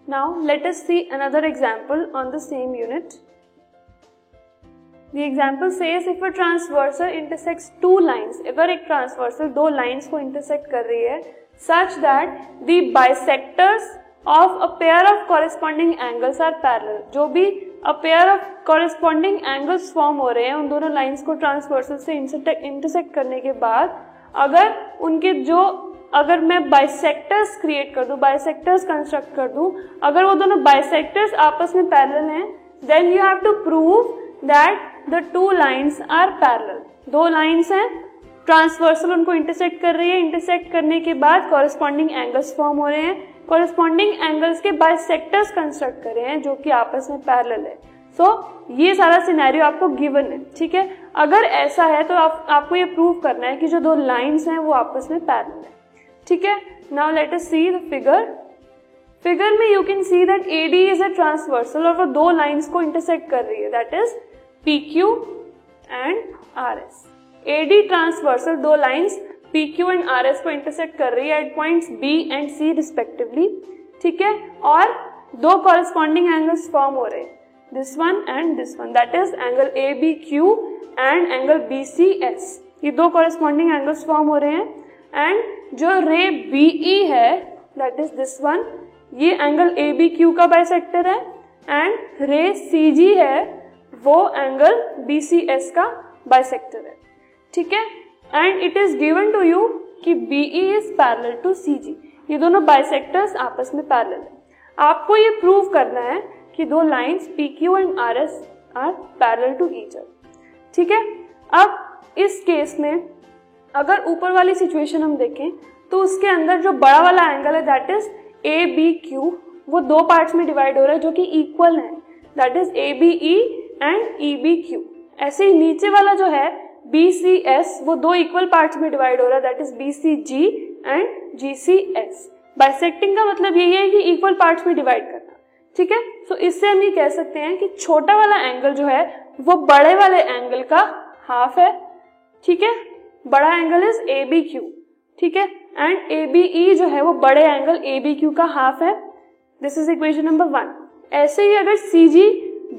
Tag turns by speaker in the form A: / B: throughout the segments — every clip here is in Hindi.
A: Now let us see another example on the same unit. The example says if a transversal intersects two lines, अगर एक transversal दो lines को intersect कर रही है such that the bisectors of a pair of corresponding angles are parallel, जो भी a pair of corresponding angles form हो रहे हैं उन दोनों lines को transversal से intersect करने के बाद अगर उनके जो अगर मैं बाइसेक्टर्स क्रिएट कर दूं, बाइसेक्टर्स कंस्ट्रक्ट कर दूं, अगर वो दोनों बाइसेक्टर्स आपस में पैरेलल हैं, then you have to prove that the two lines are parallel. दो लाइंस हैं, ट्रांसवर्सल उनको इंटरसेक्ट कर रही है, इंटरसेक्ट करने के बाद कॉरेस्पॉन्डिंग एंगल्स फॉर्म हो रहे हैं, कॉरेस्पॉन्डिंग एंगल्स के बाइसेक्टर्स कंस्ट्रक्ट कर रहे हैं जो कि आपस में पैरेलल है. ये सारा सिनेरियो आपको गिवन है, ठीक है. अगर ऐसा है तो आपको ये प्रूव करना है कि जो दो लाइंस हैं वो आपस में पैरेलल है, ठीक है. Now let us see the figure में you can see that AD is a transversal और वो दो लाइंस को इंटरसेक्ट कर रही है, that is PQ and RS. AD transversal दो लाइंस PQ एंड RS को इंटरसेक्ट कर रही है at points B and C respectively, ठीक है. और दो कॉरेस्पॉन्डिंग एंगल्स फॉर्म हो रहे हैं, this one and this one, that is angle ABQ and angle BCS. ये दो कॉरेस्पॉन्डिंग एंगल्स फॉर्म हो रहे हैं एंड जो रे BE है दैट इज दिस वन, ये एंगल ABQ का बाइसेक्टर है एंड रे CG है वो एंगल BCS का बाइसेक्टर है, ठीक है. And it is given to you कि BE is parallel to CG. ये दोनों बाइसेक्टर्स आपस में पैरेलल है. आपको ये प्रूव करना है कि दो lines PQ and RS are parallel to each other, ठीक है. अब इस केस में अगर ऊपर वाली सिचुएशन हम देखें तो उसके अंदर जो बड़ा वाला एंगल है दैट इज ABQ, वो दो पार्ट्स में डिवाइड हो रहा है जो कि इक्वल है, that is ABE and EBQ. ऐसे ही नीचे वाला जो है BCS वो दो इक्वल पार्ट्स में डिवाइड हो रहा है, that is BCG and GCS. Bisecting का मतलब यही है कि इक्वल पार्ट्स में डिवाइड करना, ठीक है. सो इससे हम ये कह सकते हैं कि छोटा वाला एंगल जो है वो बड़े वाले एंगल का हाफ है, ठीक है. बड़ा एंगल इज ABQ, ठीक है, एंड ABE जो है वो बड़े एंगल ABQ का हाफ है. This is equation number 1. ऐसे ही अगर CG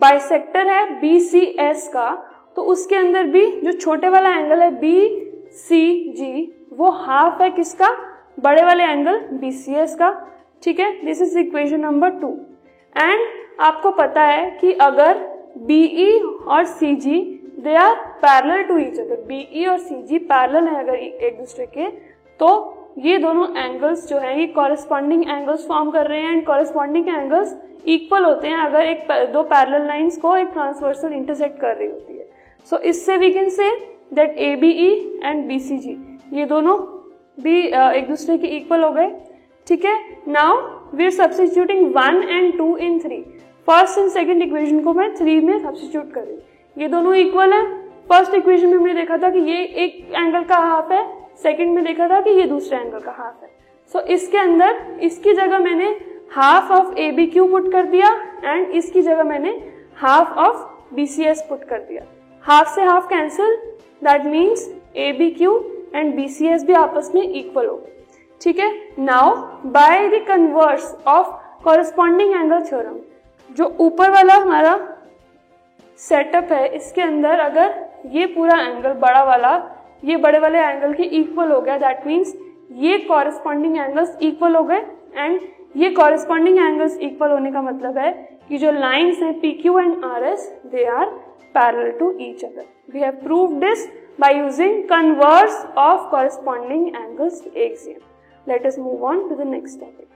A: बाइसेक्टर है BCS का तो उसके अंदर भी जो छोटे वाला एंगल है BCG वो हाफ है किसका, बड़े वाले एंगल BCS का, ठीक है. This is equation number 2. And आपको पता है कि अगर BE और CG they are parallel to each other, BE और CG पैरेलल है अगर एक दूसरे के, तो ये दोनों एंगल्स जो है ये कॉरेस्पॉन्डिंग एंगल्स फॉर्म कर रहे हैं एंड कॉरेस्पॉन्डिंग एंगल्स इक्वल होते हैं अगर दो पैरेलल लाइंस को एक ट्रांसवर्सल इंटरसेक्ट कर रही होती है. सो इससे we can say that ABE and BCG ये दोनों भी एक दूसरे के इक्वल हो गए, ठीक है. Now we are substituting 1 and 2 in 3. First and second equation को मैं 3 में सब्स्टिट्यूट कर रही हूँ. ये दोनों इक्वल है. फर्स्ट इक्वेशन में हमने देखा था कि ये एक एंगल का हाफ है, सेकंड में देखा था कि ये दूसरे एंगल का हाफ है. सो इसके अंदर इसकी जगह मैंने हाफ ऑफ ABQ पुट कर दिया एंड इसकी जगह मैंने हाफ ऑफ BCS पुट कर दिया. हाफ से half cancel, that means ABQ and BCS भी आपस में इक्वल हो गए, ठीक है. Now by the converse of corresponding angle theorem, जो ऊपर वाला हमारा सेटअप है इसके अंदर अगर ये पूरा एंगल बड़ा वाला ये बड़े वाले एंगल के इक्वल हो गया, दैट मीन्स ये कॉरेस्पॉन्डिंग एंगल्स इक्वल हो गए एंड ये कॉरेस्पॉन्डिंग एंगल्स इक्वल होने का मतलब है कि जो लाइंस हैं PQ and RS they are parallel to each other. We have proved this by using converse of corresponding angles axiom. Let us move on to the next topic.